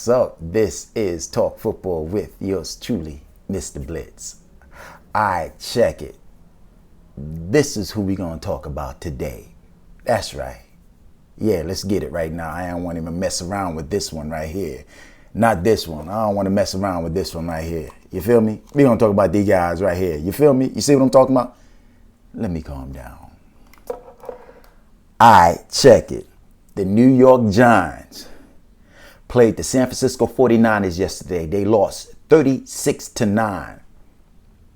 What's up? This is Talk Football with yours truly, Mr. Blitz. Alright, check it. This is who we're going to talk about today. That's right. Yeah, let's get it right now. I don't want to even mess around with this one right here. Not this one. I don't want to mess around with this one right here. You feel me? We're going to talk about these guys right here. You feel me? You see what I'm talking about? Let me calm down. Alright, check it. The New York Giants played the San Francisco 49ers yesterday. They lost 36-9.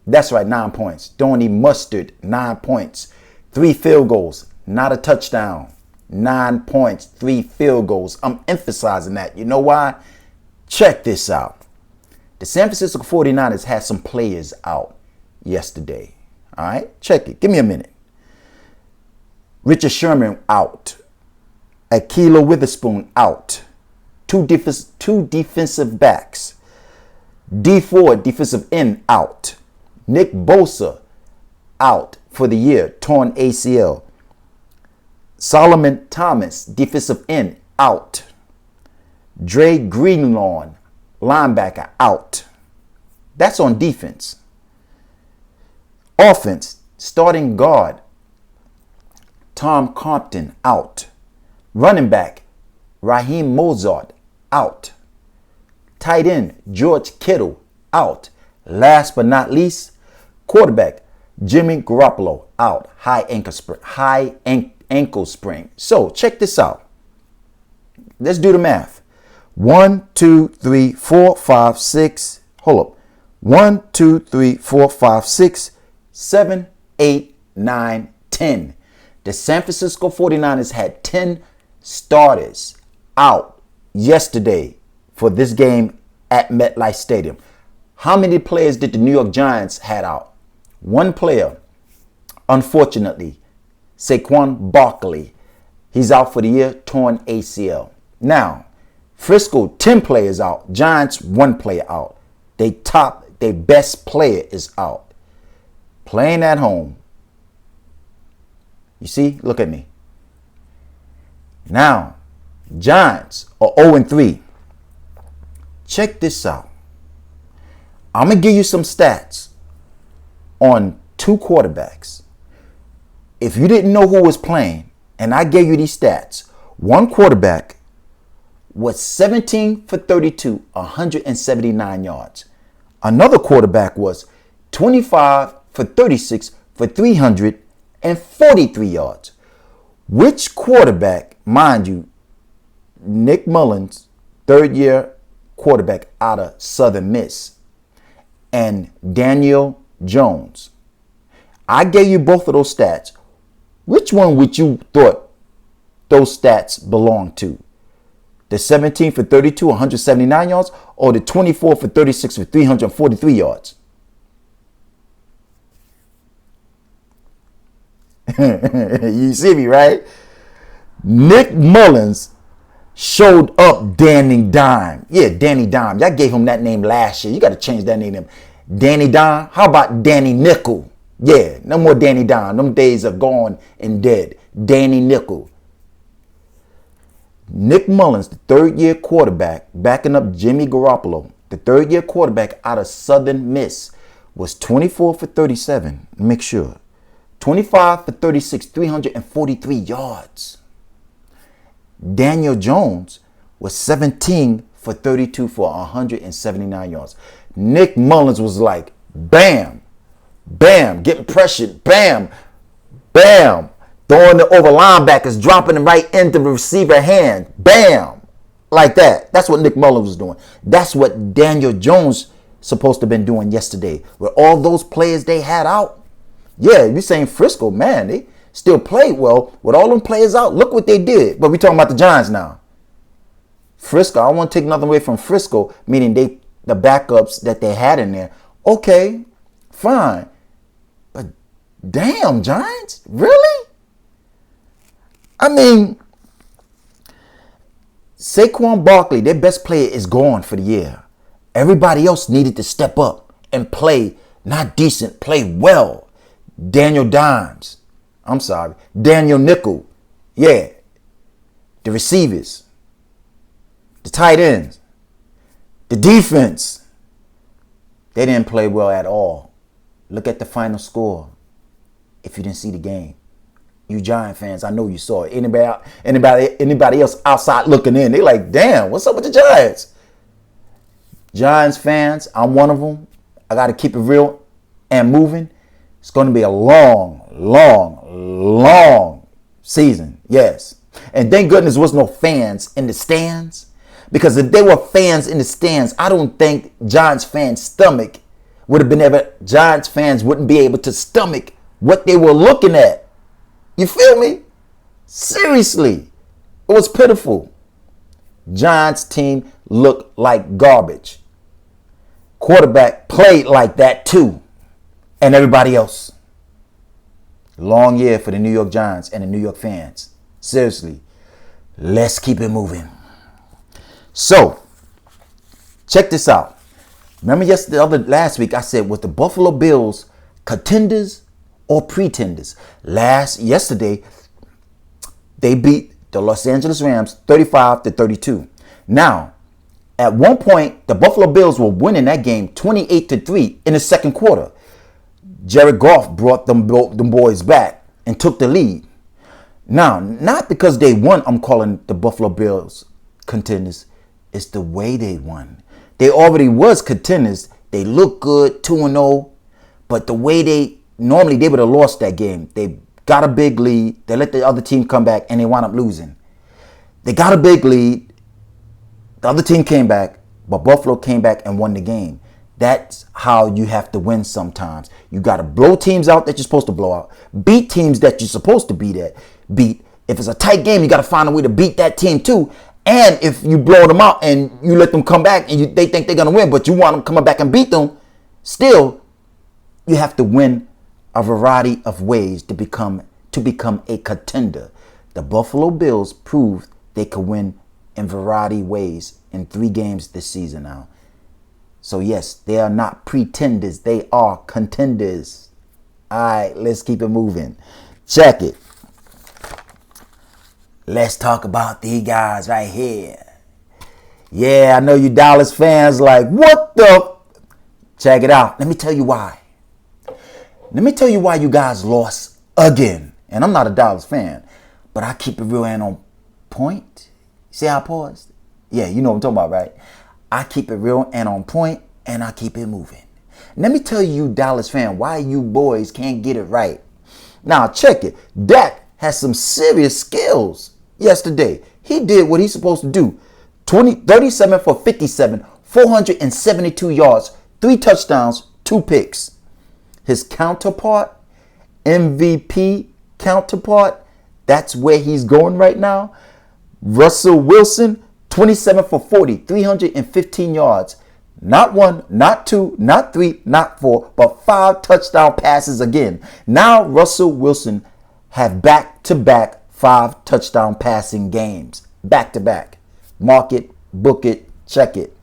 That's right, 9 points. Don't need mustard, 9 points. 3 field goals, not a touchdown. 9 points, 3 field goals. I'm emphasizing that. You know why? Check this out. The San Francisco 49ers had some players out yesterday. All right, check it. Give me a minute. Richard Sherman out. Akilo Witherspoon out. Two defensive backs. D Ford, defensive end, out. Nick Bosa out for the year, torn ACL. Solomon Thomas, defensive end, out. Dre Greenlawn, linebacker, out. That's on defense. Offense, starting guard, Tom Compton, out. Running back, Raheem Mozart, out. Tight end, George Kittle, out. Last but not least, quarterback, Jimmy Garoppolo, out. High ankle sprain. So check this out. Let's do the math. 1, 2, 3, 4, 5, 6. Hold up. 1, 2, 3, 4, 5, 6, 7, 8, 9, 10. The San Francisco 49ers had 10 starters out yesterday for this game at MetLife Stadium. How many players did the New York Giants had out? One player, unfortunately, Saquon Barkley. He's out for the year, torn ACL. Now, Frisco, 10 players out. Giants, 1 player out. Their best player is out. Playing at home. You see? Look at me. Now, Giants are 0-3. Check this out. I'm going to give you some stats on 2 quarterbacks. If you didn't know who was playing, and I gave you these stats, one quarterback was 17 for 32, 179 yards. Another quarterback was 25 for 36 for 343 yards. Which quarterback, mind you, Nick Mullins, third-year quarterback out of Southern Miss, and Daniel Jones. I gave you both of those stats. Which one would you thought those stats belonged to? The 17 for 32, 179 yards, or the 24 for 36 for 343 yards? You see me, right? Nick Mullins showed up Danny Dime. Yeah, Danny Dime. Y'all gave him that name last year. You got to change that name. Danny Dime. How about Danny Nickle? Yeah, no more Danny Dime. Them days are gone and dead. Danny Nickle. Nick Mullins, the third-year quarterback, backing up Jimmy Garoppolo, the third-year quarterback out of Southern Miss, was 24 for 37. Make sure. 25 for 36, 343 yards. Daniel Jones was 17 for 32 for 179 yards. Nick Mullins was like, bam, bam, getting pressured, bam, bam, throwing it over linebackers, dropping them right into the receiver hand, bam, like that. That's what Nick Mullins was doing. That's what Daniel Jones supposed to have been doing yesterday. With all those players they had out, yeah, you're saying Frisco, man, they still played well. With all them players out, look what they did. But we're talking about the Giants now. Frisco, I don't want to take nothing away from Frisco, meaning the backups that they had in there. Okay, fine. But damn, Giants? Really? I mean, Saquon Barkley, their best player, is gone for the year. Everybody else needed to step up and play not decent, play well. Daniel Nickle. Yeah. The receivers. The tight ends. The defense, they didn't play well at all. Look at the final score. If you didn't see the game, you Giant fans, I know you saw it. Anybody else outside looking in, they like, damn, what's up with the Giants? Giants fans, I'm one of them. I got to keep it real and moving. It's going to be a long, long, long season. Yes. And thank goodness there was no fans in the stands. Because if there were fans in the stands, I don't think Giants fans' stomach would have been able, Giants fans wouldn't be able to stomach what they were looking at. You feel me? Seriously. It was pitiful. Giants team looked like garbage. Quarterback played like that too. And everybody else. Long year for the New York Giants and the New York fans. Seriously. Let's keep it moving. So, check this out. Remember last week I said, was the Buffalo Bills contenders or pretenders? Yesterday, they beat the Los Angeles Rams 35-32. Now, at one point, the Buffalo Bills were winning that game 28-3 in the second quarter. Jared Goff brought them boys back and took the lead. Now, not because they won, I'm calling the Buffalo Bills contenders. It's the way they won. They already was contenders. They look good, 2-0. But the way normally they would have lost that game. They got a big lead. They let the other team come back and they wound up losing. They got a big lead. The other team came back, but Buffalo came back and won the game. That's how you have to win sometimes. You got to blow teams out that you're supposed to blow out. Beat teams that you're supposed to beat. If it's a tight game, you got to find a way to beat that team too. And if you blow them out and you let them come back and they think they're going to win, but you want them coming back and beat them, still, you have to win a variety of ways to become a contender. The Buffalo Bills proved they could win in variety ways in 3 games this season now. So yes, they are not pretenders. They are contenders. All right, let's keep it moving. Check it. Let's talk about these guys right here. Yeah, I know you Dallas fans like, what the? Check it out. Let me tell you why. Let me tell you why you guys lost again. And I'm not a Dallas fan, but I keep it real and on point. See how I paused? Yeah, you know what I'm talking about, right? I keep it real and on point, and I keep it moving. Let me tell you, Dallas fan, why you boys can't get it right. Now, check it. Dak has some serious skills yesterday. He did what he's supposed to do. 37 for 57, 472 yards, 3 touchdowns, 2 picks. His counterpart, MVP counterpart, that's where he's going right now. Russell Wilson, 27 for 40, 315 yards. Not 1, not 2, not 3, not 4, but 5 touchdown passes again. Now Russell Wilson have back-to-back 5 touchdown passing games. Back-to-back. Mark it, book it, check it.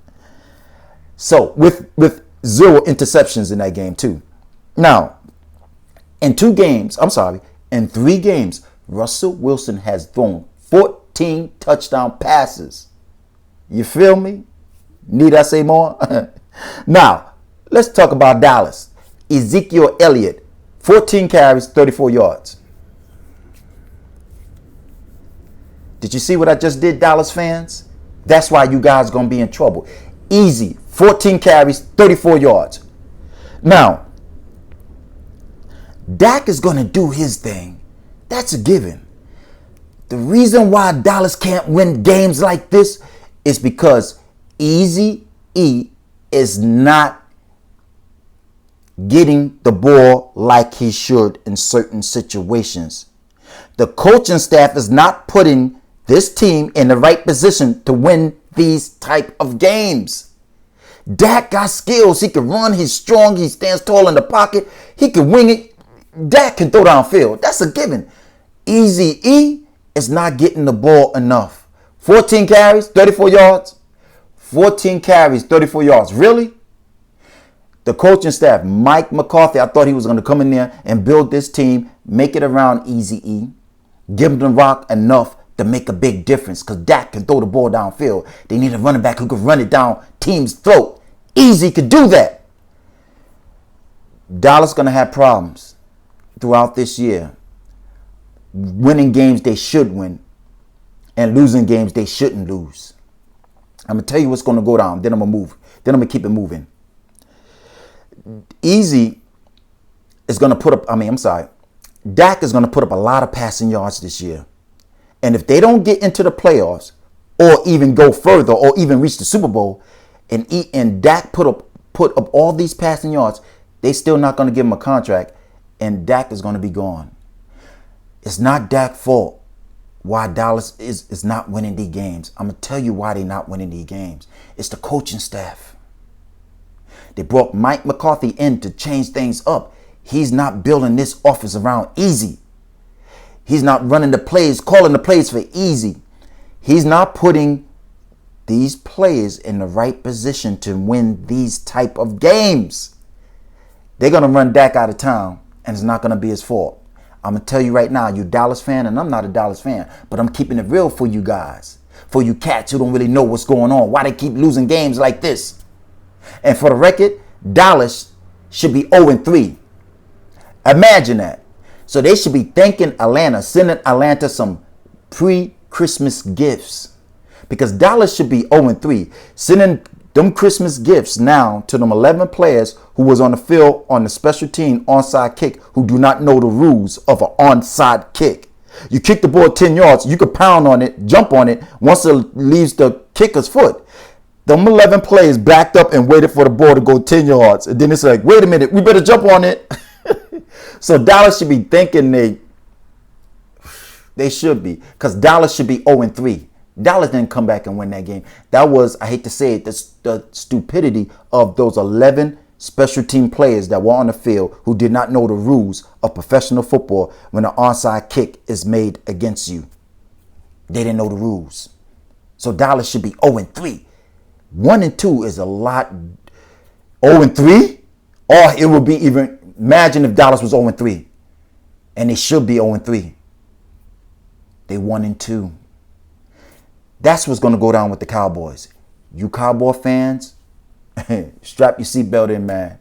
So with 0 interceptions in that game too. Now, in 3 games, Russell Wilson has thrown 14 touchdown passes. You feel me? Need I say more? Now, let's talk about Dallas. Ezekiel Elliott, 14 carries, 34 yards. Did you see what I just did, Dallas fans? That's why you guys going to be in trouble. Easy, 14 carries, 34 yards. Now, Dak is going to do his thing. That's a given. The reason why Dallas can't win games like this is because Easy E is not getting the ball like he should in certain situations. The coaching staff is not putting this team in the right position to win these type of games. Dak got skills. He can run. He's strong. He stands tall in the pocket. He can wing it. Dak can throw downfield. That's a given. Easy E is not getting the ball enough. 14 carries, 34 yards. 14 carries, 34 yards. Really? The coaching staff, Mike McCarthy, I thought he was going to come in there and build this team, make it around Easy E, give him the rock enough to make a big difference because Dak can throw the ball downfield. They need a running back who can run it down team's throat. Easy could do that. Dallas going to have problems throughout this year. Winning games they should win and losing games they shouldn't lose. I'm going to tell you what's going to go down. Then I'm going to move. Then I'm going to keep it moving. Easy is going to put up, Dak is going to put up a lot of passing yards this year. And if they don't get into the playoffs or even go further or even reach the Super Bowl and Dak put up all these passing yards, they still not going to give him a contract and Dak is going to be gone. It's not Dak's fault why Dallas is not winning these games. I'm going to tell you why they're not winning these games. It's the coaching staff. They brought Mike McCarthy in to change things up. He's not building this offense around Easy. He's not running the plays, calling the plays for Easy. He's not putting these players in the right position to win these type of games. They're going to run Dak out of town, and it's not going to be his fault. I'm going to tell you right now, you Dallas fan, and I'm not a Dallas fan, but I'm keeping it real for you guys, for you cats who don't really know what's going on, why they keep losing games like this. And for the record, Dallas should be 0-3. Imagine that. So they should be thanking Atlanta, sending Atlanta some pre-Christmas gifts. Because Dallas should be 0-3, sending them Christmas gifts now to them 11 players who was on the field on the special team onside kick who do not know the rules of an onside kick. You kick the ball 10 yards, you could pound on it, jump on it once it leaves the kicker's foot. Them 11 players backed up and waited for the ball to go 10 yards. And then it's like, wait a minute, we better jump on it. So Dallas should be thinking they should be. Because Dallas should be 0-3. Dallas didn't come back and win that game. That was, I hate to say it, the stupidity of those 11 special team players that were on the field who did not know the rules of professional football when an onside kick is made against you. They didn't know the rules. So Dallas should be 0-3. 1-2 is a lot. 0-3? Or it would be even, imagine if Dallas was 0-3. And they should be 0-3. They 1-2. That's what's going to go down with the Cowboys. You Cowboy fans, strap your seatbelt in, man.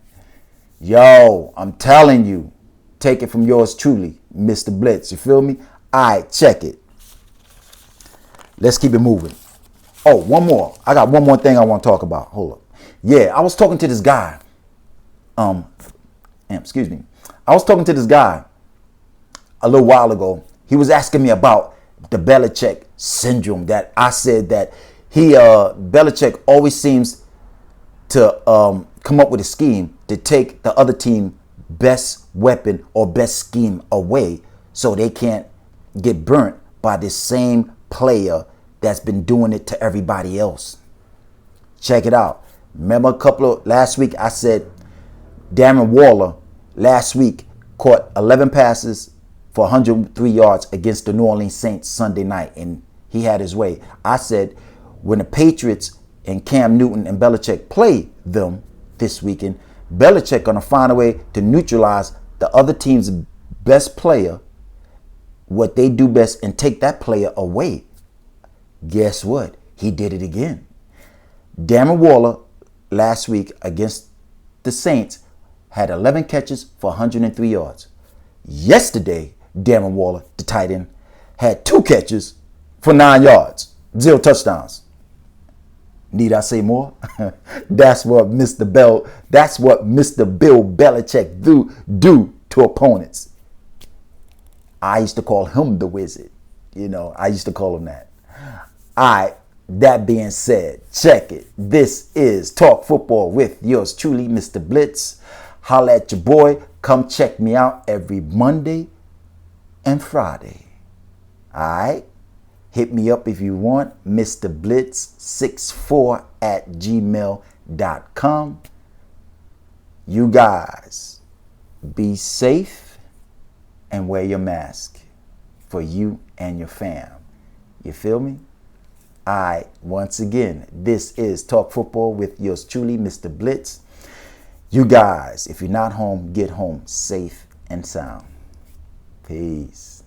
Yo, I'm telling you, take it from yours truly, Mr. Blitz. You feel me? All right, check it. Let's keep it moving. Oh, one more. I got one more thing I want to talk about. Hold up. Yeah, I was talking to this guy. Excuse me. I was talking to this guy a little while ago. He was asking me about the Belichick syndrome, that I said that Belichick always seems to come up with a scheme to take the other team best weapon or best scheme away so they can't get burnt by this same player that's been doing it to everybody else. Check it out. Remember last week I said Darren Waller last week caught 11 passes for 103 yards against the New Orleans Saints Sunday night, and he had his way. I said when the Patriots and Cam Newton and Belichick play them this weekend, Belichick gonna find a way to neutralize the other team's best player, what they do best, and take that player away. Guess what? He did it again. Darren Waller last week against the Saints had 11 catches for 103 yards. Yesterday, Darren Waller, the tight end, had 2 catches for 9 yards, 0 touchdowns. Need I say more? That's what Mr. Bill Belichick do to opponents. I used to call him the Wizard. I used to call him that. All right, that being said, check it. This is Talk Football with yours truly, Mr. Blitz. Holla at your boy. Come check me out every Monday and Friday. All right? Hit me up if you want. Mr. Blitz64 at gmail.com. You guys, be safe and wear your mask for you and your fam. You feel me? All right, once again, this is Talk Football with yours truly, Mr. Blitz. You guys, if you're not home, get home safe and sound. Peace.